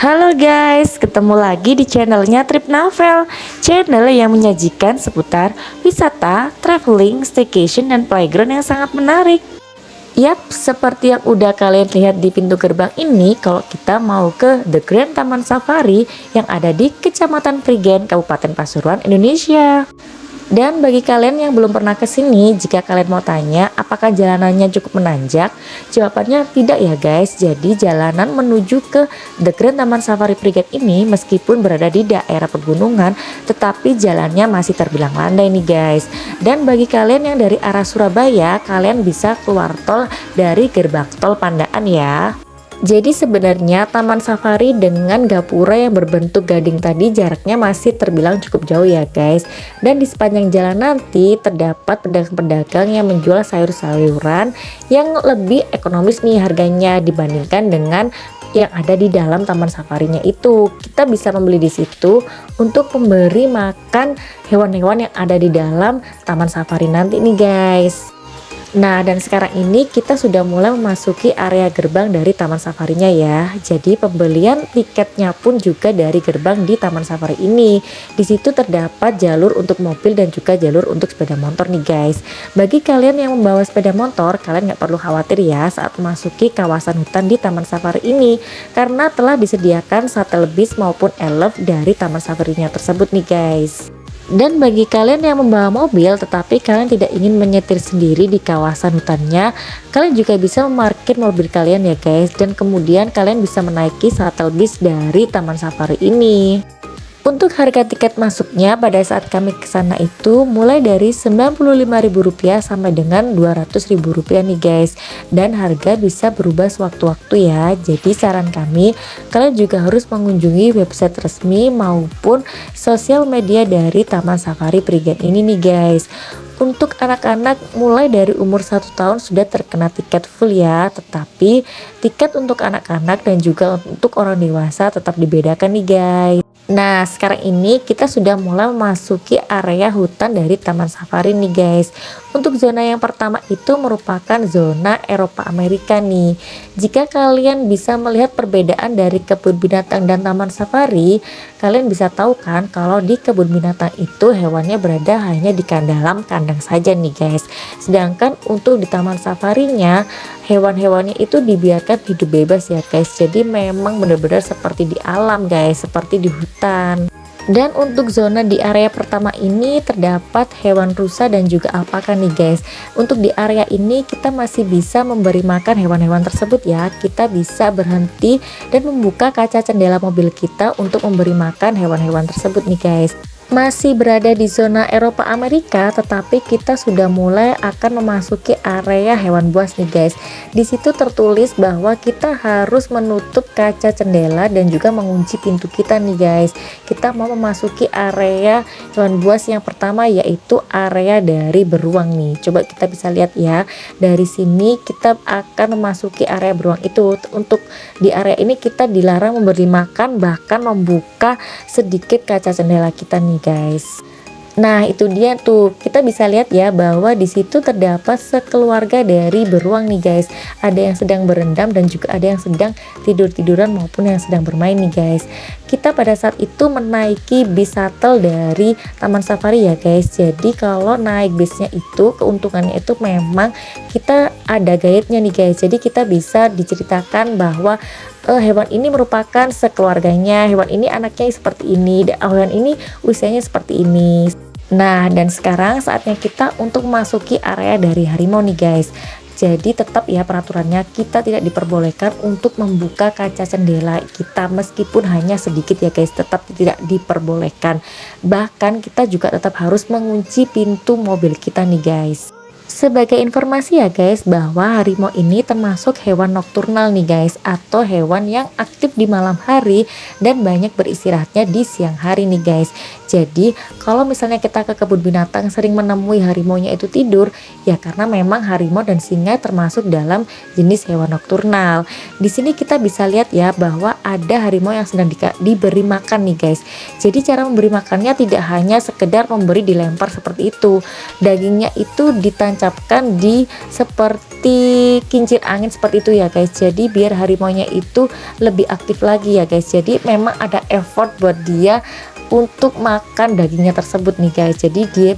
Halo guys, ketemu lagi di channelnya Trip Novel, channel yang menyajikan seputar wisata, traveling, staycation, dan playground yang sangat menarik. Yap, seperti yang udah kalian lihat di pintu gerbang ini, kalau kita mau ke The Grand Taman Safari yang ada di Kecamatan Prigen, Kabupaten Pasuruan, Indonesia. Dan bagi kalian yang belum pernah ke sini, jika kalian mau tanya apakah jalanannya cukup menanjak, jawabannya tidak ya guys. Jadi jalanan menuju ke The Grand Taman Safari Prigen ini meskipun berada di daerah pegunungan, tetapi jalannya masih terbilang landai nih guys. Dan bagi kalian yang dari arah Surabaya, kalian bisa keluar tol dari gerbang tol Pandaan ya. Jadi sebenarnya Taman Safari dengan gapura yang berbentuk gading tadi jaraknya masih terbilang cukup jauh ya guys. Dan di sepanjang jalan nanti terdapat pedagang-pedagang yang menjual sayur-sayuran yang lebih ekonomis nih harganya dibandingkan dengan yang ada di dalam Taman Safarinya itu. Kita bisa membeli di situ untuk memberi makan hewan-hewan yang ada di dalam Taman Safari nanti nih guys. Nah, dan sekarang ini kita sudah mulai memasuki area gerbang dari Taman Safarinya ya. Jadi pembelian tiketnya pun juga dari gerbang di Taman Safari ini. Di situ terdapat jalur untuk mobil dan juga jalur untuk sepeda motor nih guys. Bagi kalian yang membawa sepeda motor, kalian nggak perlu khawatir ya saat memasuki kawasan hutan di Taman Safari ini, karena telah disediakan shuttle bus maupun elf dari Taman Safarinya tersebut nih guys. Dan bagi kalian yang membawa mobil tetapi kalian tidak ingin menyetir sendiri di kawasan hutannya, kalian juga bisa memarkir mobil kalian ya guys, dan kemudian kalian bisa menaiki shuttle bus dari Taman Safari ini. Untuk harga tiket masuknya pada saat kami ke sana itu mulai dari Rp95.000 sampai dengan Rp200.000 nih guys. Dan harga bisa berubah sewaktu-waktu ya. Jadi saran kami, kalian juga harus mengunjungi website resmi maupun sosial media dari Taman Safari Prigen ini nih guys. Untuk anak-anak mulai dari umur 1 tahun sudah terkena tiket full ya, tetapi tiket untuk anak-anak dan juga untuk orang dewasa tetap dibedakan nih guys. Nah, sekarang ini kita sudah mulai memasuki area hutan dari Taman Safari nih guys. Untuk zona yang pertama itu merupakan zona Eropa Amerika nih. Jika kalian bisa melihat perbedaan dari kebun binatang dan Taman Safari, kalian bisa tahu kan kalau di kebun binatang itu hewannya berada hanya di dalam kandang saja nih guys. Sedangkan untuk di Taman Safarinya, hewan-hewannya itu dibiarkan hidup bebas ya guys. Jadi memang benar-benar seperti di alam guys, seperti di hutan. Dan untuk zona di area pertama ini terdapat hewan rusa dan juga alpaka nih guys. Untuk di area ini kita masih bisa memberi makan hewan-hewan tersebut ya. Kita bisa berhenti dan membuka kaca jendela mobil kita untuk memberi makan hewan-hewan tersebut nih guys. Masih berada di zona Eropa Amerika, tetapi kita sudah mulai akan memasuki area hewan buas nih guys. Di situ tertulis bahwa kita harus menutup kaca jendela dan juga mengunci pintu kita nih guys. Kita mau memasuki area hewan buas yang pertama, yaitu area dari beruang nih. Coba kita bisa lihat ya. Dari sini kita akan memasuki area beruang itu. Untuk di area ini kita dilarang memberi makan, bahkan membuka sedikit kaca jendela kita nih guys. Nah, itu dia tuh. Kita bisa lihat ya bahwa di situ terdapat sekeluarga dari beruang nih guys. Ada yang sedang berendam dan juga ada yang sedang tidur-tiduran maupun yang sedang bermain nih guys. kita pada saat itu menaiki bis shuttle dari Taman Safari ya guys. Jadi kalau naik bisnya itu keuntungannya itu memang kita ada guide-nya nih guys. Jadi kita bisa diceritakan bahwa hewan ini merupakan sekeluarganya, hewan ini anaknya seperti ini, hewan ini usianya seperti ini. Nah, dan sekarang saatnya kita untuk memasuki area dari harimau nih guys. Jadi tetap ya peraturannya, kita tidak diperbolehkan untuk membuka kaca jendela kita meskipun hanya sedikit ya guys, tetap tidak diperbolehkan. Bahkan kita juga tetap harus mengunci pintu mobil kita nih guys. Sebagai informasi ya guys, bahwa harimau ini termasuk hewan nokturnal nih guys, atau hewan yang aktif di malam hari dan banyak beristirahatnya di siang hari nih guys. Jadi kalau misalnya kita ke kebun binatang sering menemui harimaunya itu tidur, ya karena memang harimau dan singa termasuk dalam jenis hewan nokturnal. Di sini kita bisa lihat ya bahwa ada harimau yang sedang diberi makan nih guys. Jadi cara memberi makannya tidak hanya sekedar memberi dilempar seperti itu. Dagingnya itu ditancapkan di seperti kincir angin seperti itu ya guys. Jadi biar harimaunya itu lebih aktif lagi ya guys. Jadi memang ada effort buat dia untuk makan dagingnya tersebut nih guys. Jadi dia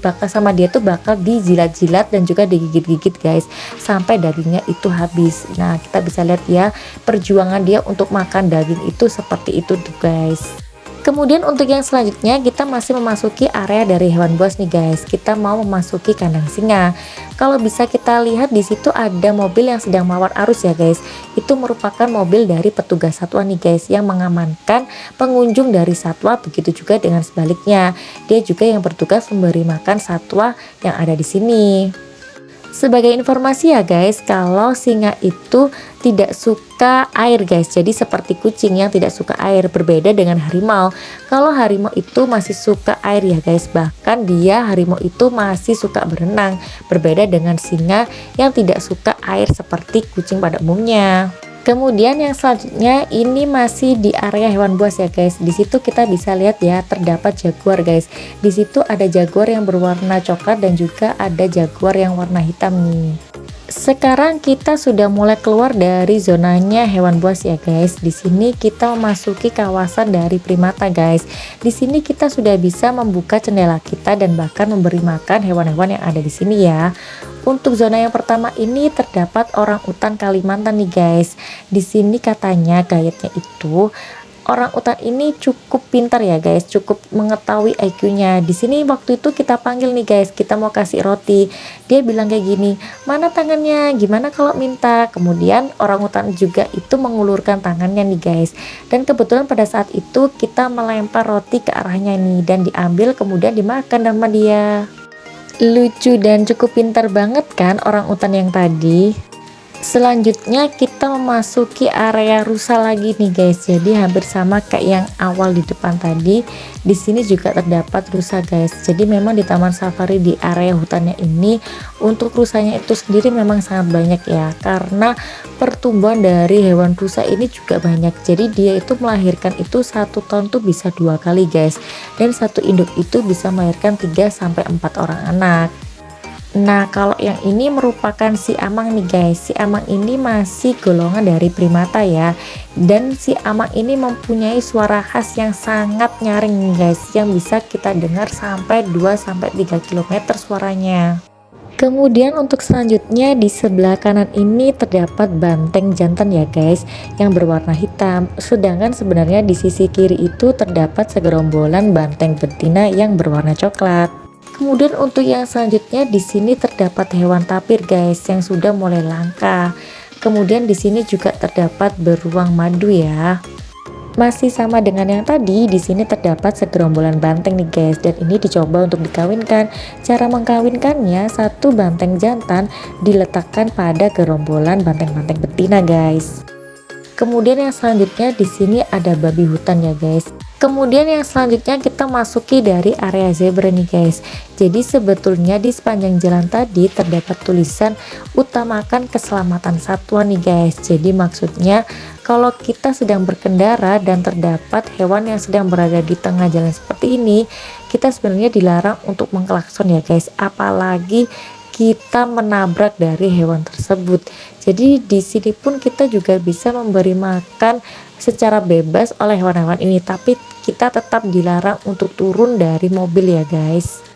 tuh bakal dijilat-jilat dan juga digigit-gigit guys sampai dagingnya itu habis. Nah, kita bisa lihat ya perjuangan dia untuk makan daging itu seperti itu tuh guys. Kemudian untuk yang selanjutnya kita masih memasuki area dari hewan buas nih guys. Kita mau memasuki kandang singa. Kalau bisa kita lihat di situ ada mobil yang sedang melawan arus ya guys. Itu merupakan mobil dari petugas satwa nih guys yang mengamankan pengunjung dari satwa, begitu juga dengan sebaliknya. Dia juga yang bertugas memberi makan satwa yang ada di sini. Sebagai informasi ya guys, kalau singa itu tidak suka air guys, jadi seperti kucing yang tidak suka air, berbeda dengan harimau. Kalau harimau itu masih suka air ya guys, bahkan harimau itu masih suka berenang, berbeda dengan singa yang tidak suka air seperti kucing pada umumnya. Kemudian yang selanjutnya ini masih di area hewan buas ya guys. Di situ kita bisa lihat ya terdapat jaguar guys. Di situ ada jaguar yang berwarna coklat dan juga ada jaguar yang warna hitam nih. Sekarang kita sudah mulai keluar dari zonanya hewan buas ya guys. Di sini kita memasuki kawasan dari primata guys. Di sini kita sudah bisa membuka jendela kita dan bahkan memberi makan hewan-hewan yang ada di sini ya. Untuk zona yang pertama ini terdapat orang utan Kalimantan nih guys. Di sini katanya guide-nya itu orang utan ini cukup pintar ya guys, cukup mengetahui IQ-nya. Di sini waktu itu kita panggil nih guys, kita mau kasih roti. Dia bilang kayak gini, "Mana tangannya? Gimana kalau minta?" Kemudian orang utan juga itu mengulurkan tangannya nih guys. Dan kebetulan pada saat itu kita melempar roti ke arahnya nih dan diambil kemudian dimakan sama dia. Lucu dan cukup pintar banget kan orang utan yang tadi. Selanjutnya kita memasuki area rusa lagi nih guys. Jadi hampir sama kayak yang awal di depan tadi. Di sini juga terdapat rusa guys. Jadi memang di Taman Safari di area hutannya ini untuk rusanya itu sendiri memang sangat banyak ya. Karena pertumbuhan dari hewan rusa ini juga banyak. Jadi dia itu melahirkan itu 1 tahun tuh bisa 2 kali guys. Dan satu induk itu bisa melahirkan 3-4 orang anak. Nah, kalau yang ini merupakan si amang nih guys. Si amang ini masih golongan dari primata ya. Dan si amang ini mempunyai suara khas yang sangat nyaring nih guys, yang bisa kita dengar sampai 2-3 km suaranya. Kemudian untuk selanjutnya di sebelah kanan ini terdapat banteng jantan ya guys, yang berwarna hitam. Sedangkan sebenarnya di sisi kiri itu terdapat segerombolan banteng betina yang berwarna coklat. Kemudian untuk yang selanjutnya di sini terdapat hewan tapir guys yang sudah mulai langka. Kemudian di sini juga terdapat beruang madu ya. Masih sama dengan yang tadi, di sini terdapat segerombolan banteng nih guys, dan ini dicoba untuk dikawinkan. Cara mengkawinkannya, satu banteng jantan diletakkan pada gerombolan banteng-banteng betina guys. Kemudian yang selanjutnya di sini ada babi hutan ya guys. Kemudian yang selanjutnya kita masuki dari area zebra nih guys. Jadi sebetulnya di sepanjang jalan tadi terdapat tulisan utamakan keselamatan satwa nih guys. Jadi maksudnya kalau kita sedang berkendara dan terdapat hewan yang sedang berada di tengah jalan seperti ini, kita sebenarnya dilarang untuk mengklakson ya guys. Apalagi kita menabrak dari hewan tersebut. Jadi di sini pun kita juga bisa memberi makan secara bebas oleh hewan-hewan ini, tapi kita tetap dilarang untuk turun dari mobil ya guys.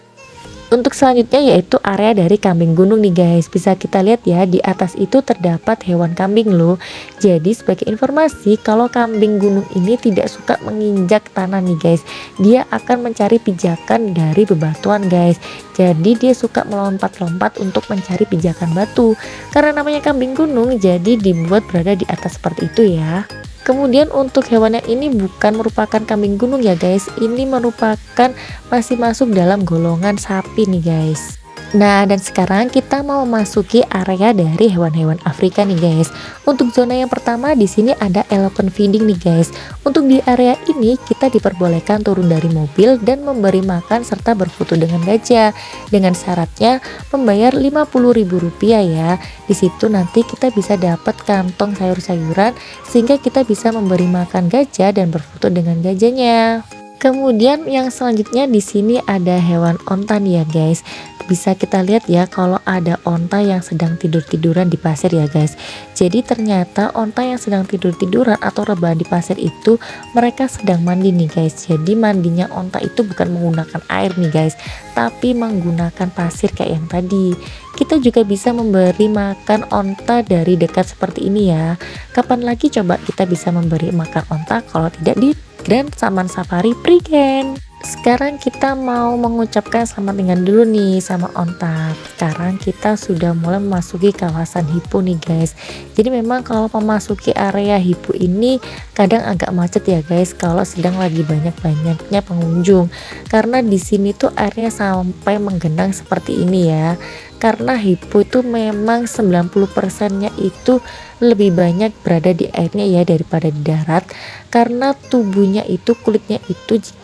Untuk selanjutnya yaitu area dari kambing gunung nih guys. Bisa kita lihat ya, di atas itu terdapat hewan kambing loh. Jadi sebagai informasi, kalau kambing gunung ini tidak suka menginjak tanah nih guys, dia akan mencari pijakan dari bebatuan guys. Jadi dia suka melompat-lompat untuk mencari pijakan batu. Karena namanya kambing gunung, jadi dibuat berada di atas seperti itu ya. Kemudian untuk hewan yang ini bukan merupakan kambing gunung ya guys, ini merupakan masih masuk dalam golongan sapi nih guys. Nah, dan sekarang kita mau memasuki area dari hewan-hewan Afrika nih guys. Untuk zona yang pertama di sini ada elephant feeding nih guys. Untuk di area ini kita diperbolehkan turun dari mobil dan memberi makan serta berfoto dengan gajah. Dengan syaratnya membayar Rp50.000 ya. Di situ nanti kita bisa dapat kantong sayur-sayuran sehingga kita bisa memberi makan gajah dan berfoto dengan gajahnya. Kemudian yang selanjutnya di sini ada hewan onta nih ya guys. Bisa kita lihat ya kalau ada onta yang sedang tidur-tiduran di pasir ya guys. Jadi ternyata onta yang sedang tidur-tiduran atau rebahan di pasir itu mereka sedang mandi nih guys. Jadi mandinya onta itu bukan menggunakan air nih guys, tapi menggunakan pasir kayak yang tadi. Kita juga bisa memberi makan onta dari dekat seperti ini ya. Kapan lagi coba kita bisa memberi makan onta kalau tidak di Grand Taman Safari Prigen. Sekarang kita mau mengucapkan selamat tinggal dulu nih sama onta. Sekarang kita sudah mulai memasuki kawasan hipo nih guys. Jadi memang kalau memasuki area hipo ini kadang agak macet ya guys kalau sedang lagi banyak-banyaknya pengunjung. Karena di sini tuh airnya sampai menggenang seperti ini ya. Karena hipo itu memang 90%-nya itu lebih banyak berada di airnya ya daripada di darat. Karena tubuhnya itu, kulitnya itu jika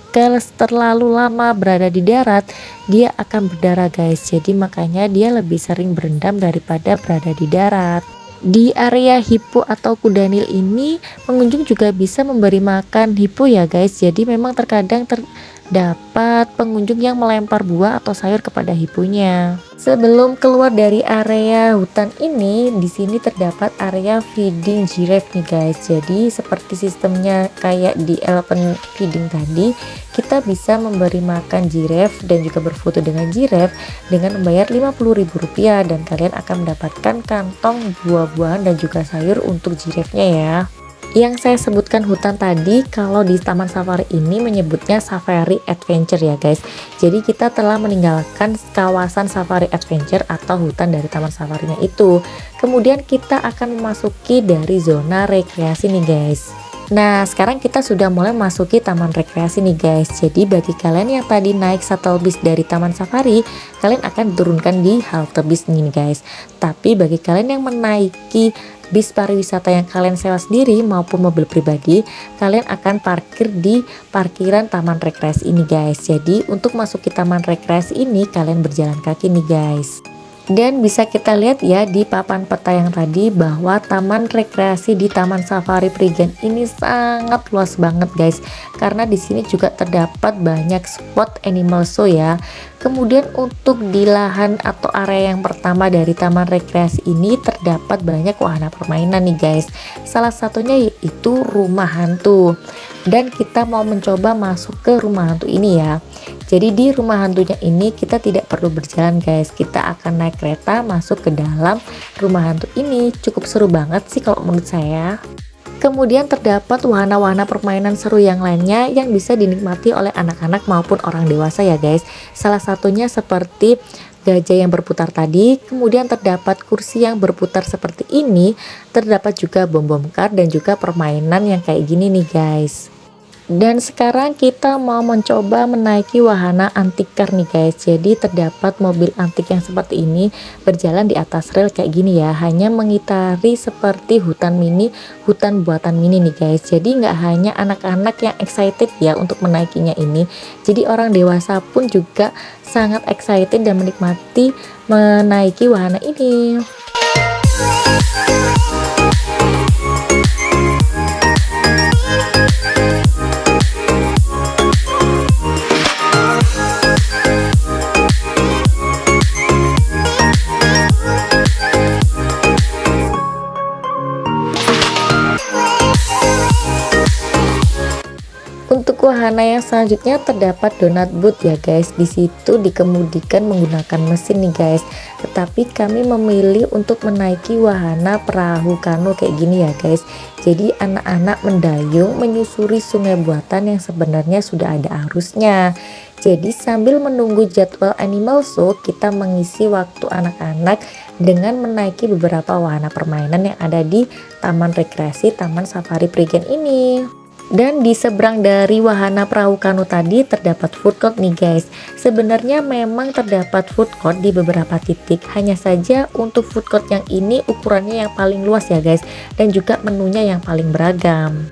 terlalu lama berada di darat dia akan berdarah guys. Jadi makanya dia lebih sering berendam daripada berada di darat. Di area hipo atau kuda Nil ini pengunjung juga bisa memberi makan hipo ya guys. Jadi memang terkadang terdapat pengunjung yang melempar buah atau sayur kepada hiponya. Sebelum keluar dari area hutan ini, di sini terdapat area feeding giraffe nih guys. Jadi seperti sistemnya kayak di elephant feeding tadi, kita bisa memberi makan giraffe dan juga berfoto dengan giraffe dengan membayar Rp50.000 dan kalian akan mendapatkan kantong buah-buahan dan juga sayur untuk giraffe-nya ya. Yang saya sebutkan hutan tadi, kalau di Taman Safari ini menyebutnya Safari Adventure ya guys. Jadi kita telah meninggalkan kawasan Safari Adventure atau hutan dari Taman Safarinya itu. Kemudian kita akan memasuki dari zona rekreasi nih guys. Nah, sekarang kita sudah mulai memasuki taman rekreasi nih guys. Jadi bagi kalian yang tadi naik shuttle bus dari Taman Safari, kalian akan diturunkan di halte bis nih guys. Tapi bagi kalian yang menaiki bis pariwisata yang kalian sewa sendiri maupun mobil pribadi, kalian akan parkir di parkiran taman rekreasi ini guys. Jadi untuk masuk ke taman rekreasi ini kalian berjalan kaki nih guys. Dan bisa kita lihat ya di papan peta yang tadi bahwa taman rekreasi di Taman Safari Prigen ini sangat luas banget guys. Karena di sini juga terdapat banyak spot animal show ya. Kemudian untuk di lahan atau area yang pertama dari taman rekreasi ini terdapat banyak wahana permainan nih guys. Salah satunya yaitu rumah hantu. Dan kita mau mencoba masuk ke rumah hantu ini ya. Jadi di rumah hantunya ini kita tidak perlu berjalan guys, kita akan naik kereta masuk ke dalam rumah hantu ini. Cukup seru banget sih kalau menurut saya. Kemudian terdapat wahana-wahana permainan seru yang lainnya yang bisa dinikmati oleh anak-anak maupun orang dewasa ya guys. Salah satunya seperti gajah yang berputar tadi, kemudian terdapat kursi yang berputar seperti ini, terdapat juga bom-bom kar dan juga permainan yang kayak gini nih guys. Dan sekarang kita mau mencoba menaiki wahana antik car nih guys. Jadi terdapat mobil antik yang seperti ini berjalan di atas rel kayak gini ya, hanya mengitari seperti hutan mini, hutan buatan mini nih guys. Jadi nggak hanya anak-anak yang excited ya untuk menaikinya ini, jadi orang dewasa pun juga sangat excited dan menikmati menaiki wahana ini. Untuk wahana yang selanjutnya terdapat donat boat ya guys. Di situ dikemudikan menggunakan mesin nih guys. Tetapi kami memilih untuk menaiki wahana perahu kano kayak gini ya guys. Jadi anak-anak mendayung menyusuri sungai buatan yang sebenarnya sudah ada arusnya. Jadi sambil menunggu jadwal animal show, kita mengisi waktu anak-anak dengan menaiki beberapa wahana permainan yang ada di Taman Rekreasi Taman Safari Prigen ini. Dan di seberang dari wahana perahu kano tadi terdapat food court nih guys. Sebenarnya memang terdapat food court di beberapa titik, hanya saja untuk food court yang ini ukurannya yang paling luas ya guys, dan juga menunya yang paling beragam.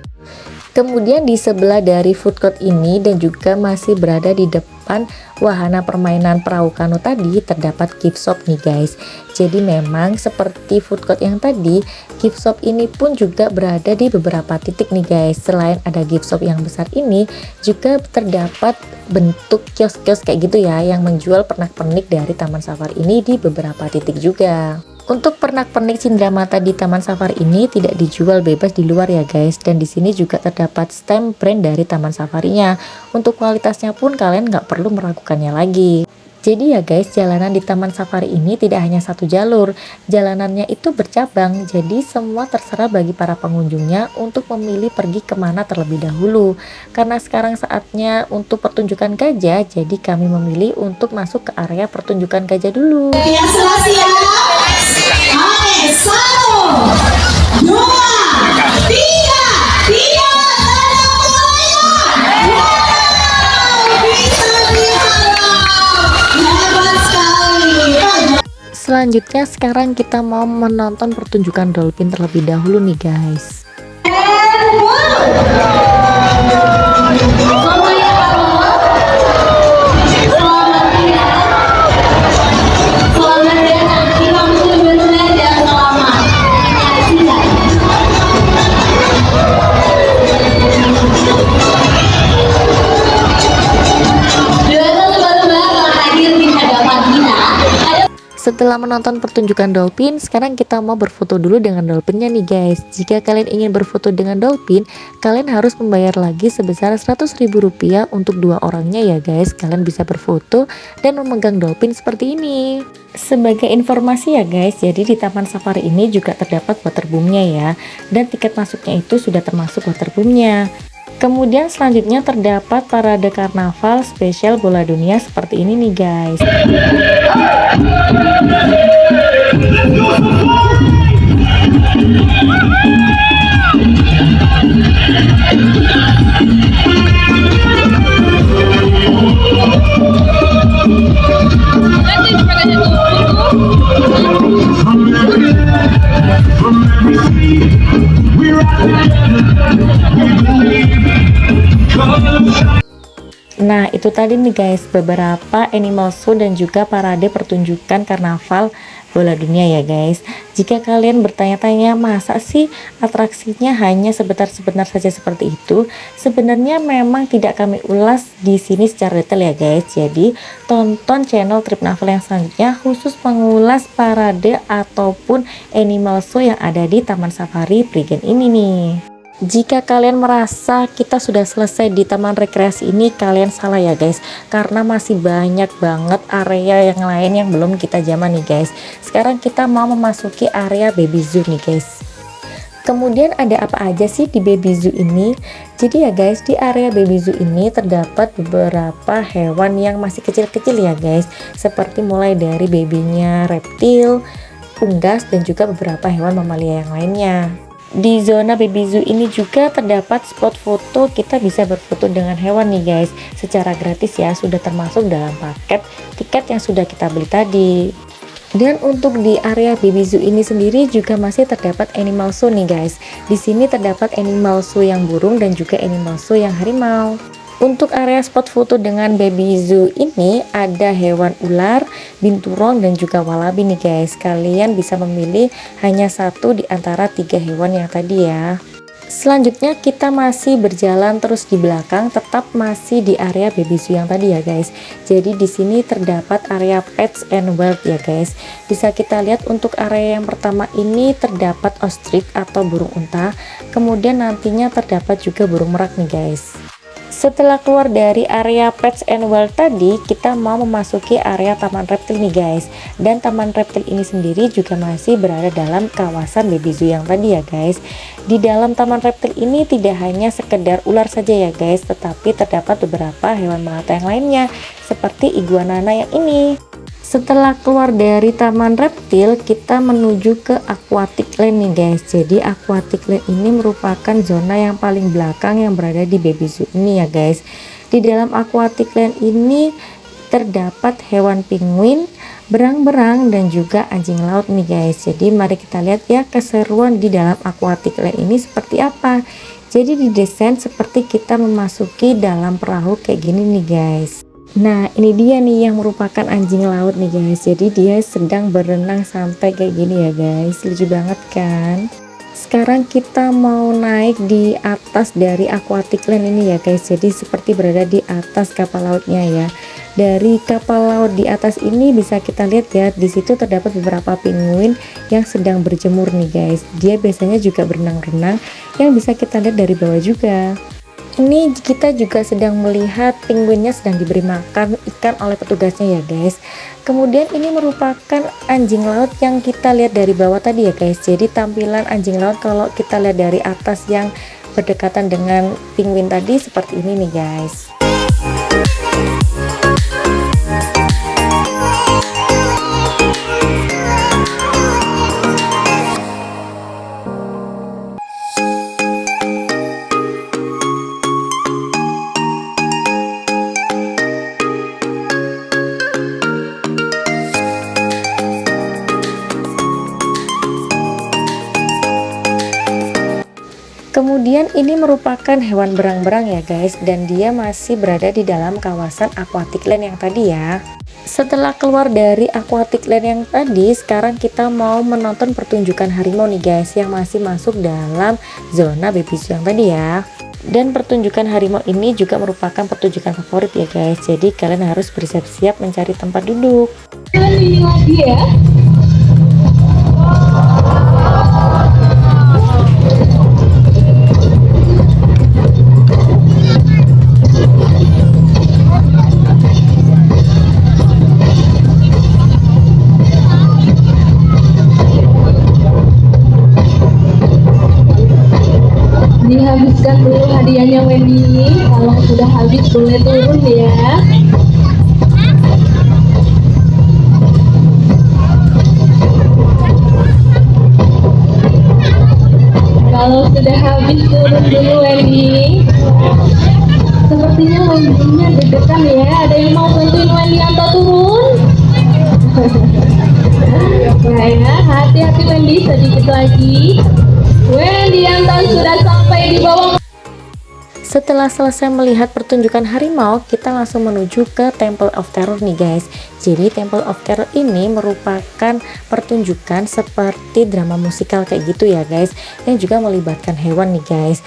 Kemudian di sebelah dari food court ini dan juga masih berada di depan wahana permainan perahu kano tadi terdapat gift shop nih guys. Jadi memang seperti food court yang tadi, gift shop ini pun juga berada di beberapa titik nih guys. Selain ada gift shop yang besar ini, juga terdapat bentuk kios-kios kayak gitu ya yang menjual pernak-pernik dari Taman Safari ini di beberapa titik juga. Untuk pernak-pernik cindramata di Taman Safari ini tidak dijual bebas di luar ya guys, dan di sini juga terdapat stamp brand dari Taman Safarinya. Untuk kualitasnya pun kalian nggak perlu meragukannya lagi. Jadi ya guys, jalanan di Taman Safari ini tidak hanya satu jalur, jalanannya itu bercabang, jadi semua terserah bagi para pengunjungnya untuk memilih pergi kemana terlebih dahulu. Karena sekarang saatnya untuk pertunjukan gajah, jadi kami memilih untuk masuk ke area pertunjukan gajah dulu. Oke, 1, 2, 3, Selanjutnya sekarang kita mau menonton pertunjukan dolphin terlebih dahulu nih guys. Setelah menonton pertunjukan dolphin, sekarang kita mau berfoto dulu dengan dolphinnya nih guys. Jika kalian ingin berfoto dengan dolphin, kalian harus membayar lagi sebesar Rp100.000 untuk 2 orangnya ya guys. Kalian bisa berfoto dan memegang dolphin seperti ini. Sebagai informasi ya guys, jadi di Taman Safari ini juga terdapat waterboomnya ya, dan tiket masuknya itu sudah termasuk waterboomnya. Kemudian selanjutnya terdapat parade karnaval spesial bola dunia seperti ini nih guys. Nah itu tadi nih guys beberapa animal show dan juga parade pertunjukan karnaval bola dunia ya guys. Jika kalian bertanya-tanya masa sih atraksinya hanya sebentar-sebentar saja seperti itu, sebenarnya memang tidak kami ulas di sini secara detail ya guys. Jadi tonton channel Trip Navel yang selanjutnya khusus mengulas parade ataupun animal show yang ada di Taman Safari Prigen ini nih. Jika kalian merasa kita sudah selesai di taman rekreasi ini, kalian salah ya guys, karena masih banyak banget area yang lain yang belum kita jamah nih guys. Sekarang kita mau memasuki area baby zoo nih guys. Kemudian ada apa aja sih di baby zoo ini? Jadi ya guys, di area baby zoo ini terdapat beberapa hewan yang masih kecil-kecil ya guys, seperti mulai dari babynya reptil, unggas, dan juga beberapa hewan mamalia yang lainnya. Di zona baby zoo ini juga terdapat spot foto, kita bisa berfoto dengan hewan nih guys secara gratis ya, sudah termasuk dalam paket tiket yang sudah kita beli tadi. Dan untuk di area baby zoo ini sendiri juga masih terdapat animal show nih guys. Di sini terdapat animal show yang burung dan juga animal show yang harimau. Untuk area spot foto dengan baby zoo ini ada hewan ular, binturong, dan juga walabi nih guys. Kalian bisa memilih hanya satu di antara 3 hewan yang tadi ya. Selanjutnya kita masih berjalan terus di belakang, tetap masih di area baby zoo yang tadi ya guys. Jadi di sini terdapat area pets and wild ya guys. Bisa kita lihat untuk area yang pertama ini terdapat ostrich atau burung unta. Kemudian nantinya terdapat juga burung merak nih guys. Setelah keluar dari area Pets and World tadi, kita mau memasuki area Taman Reptil nih guys. Dan Taman Reptil ini sendiri juga masih berada dalam kawasan baby zoo yang tadi ya guys. Di dalam Taman Reptil ini tidak hanya sekedar ular saja ya guys, tetapi terdapat beberapa hewan melata yang lainnya seperti iguanana yang ini. Setelah keluar dari Taman Reptil, kita menuju ke Aquatic Land nih guys. Jadi Aquatic Land ini merupakan zona yang paling belakang yang berada di baby zoo ini ya guys. Di dalam Aquatic Land ini terdapat hewan penguin, berang-berang, dan juga anjing laut nih guys. Jadi mari kita lihat ya keseruan di dalam Aquatic Land ini seperti apa. Jadi didesain seperti kita memasuki dalam perahu kayak gini nih guys. Nah ini dia nih yang merupakan anjing laut nih guys. Jadi dia sedang berenang santai kayak gini ya guys. Lucu banget kan. Sekarang kita mau naik di atas dari Aquatic Land ini ya guys. Jadi seperti berada di atas kapal lautnya ya. Dari kapal laut di atas ini bisa kita lihat ya, di situ terdapat beberapa penguin yang sedang berjemur nih guys. Dia biasanya juga berenang-renang yang bisa kita lihat dari bawah juga. Ini kita juga sedang melihat penguinnya sedang diberi makan ikan oleh petugasnya ya guys. Kemudian ini merupakan anjing laut yang kita lihat dari bawah tadi ya guys. Jadi tampilan anjing laut kalau kita lihat dari atas yang berdekatan dengan penguin tadi seperti ini nih guys. Kemudian ini merupakan hewan berang-berang ya guys, dan dia masih berada di dalam kawasan Aquatic Land yang tadi ya. Setelah keluar dari Aquatic Land yang tadi, sekarang kita mau menonton pertunjukan harimau nih guys, yang masih masuk dalam zona baby zoo yang tadi ya. Dan pertunjukan harimau ini juga merupakan pertunjukan favorit ya guys, jadi kalian harus bersiap-siap mencari tempat duduk. Ini lagi ya. Dihabiskan dulu hadiahnya Wendy. Kalau sudah habis boleh turun ya. Kalau sudah habis turun dulu Wendy. Sepertinya Wendy-nya deg-degan ya. Ada yang mau bantuin Wendy atau turun? Nah ya, hati-hati Wendy, sedikit lagi. Wendy Anton sudah sampai di bawah. Setelah selesai melihat pertunjukan harimau, kita langsung menuju ke Temple of Terror nih guys. Jadi Temple of Terror ini merupakan pertunjukan seperti drama musikal kayak gitu ya guys, yang juga melibatkan hewan nih guys.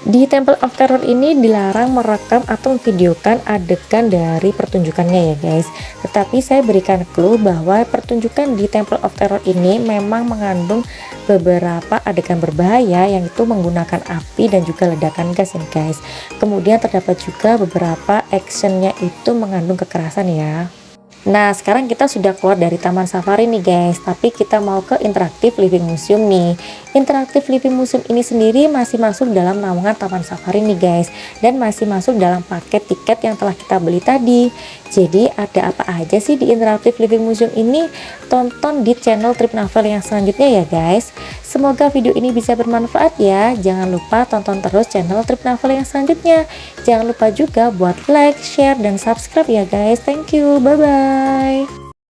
Di Temple of Terror ini dilarang merekam atau memvideokan adegan dari pertunjukannya ya guys. Tetapi saya berikan clue bahwa pertunjukan di Temple of Terror ini memang mengandung beberapa adegan berbahaya, yang itu menggunakan api dan juga ledakan gas ya guys. Kemudian terdapat juga beberapa actionnya itu mengandung kekerasan ya. Nah sekarang kita sudah keluar dari taman safari nih guys, tapi kita mau ke Interactive Living Museum nih. Interactive Living Museum ini sendiri masih masuk dalam naungan taman safari nih guys, dan masih masuk dalam paket tiket yang telah kita beli tadi. Jadi ada apa aja sih di Interactive Living Museum ini? Tonton di channel Trip Navel yang selanjutnya ya guys. Semoga video ini bisa bermanfaat ya. Jangan lupa tonton terus channel Trip Navel yang selanjutnya. Jangan lupa juga buat like, share, dan subscribe ya guys. Thank you, bye bye.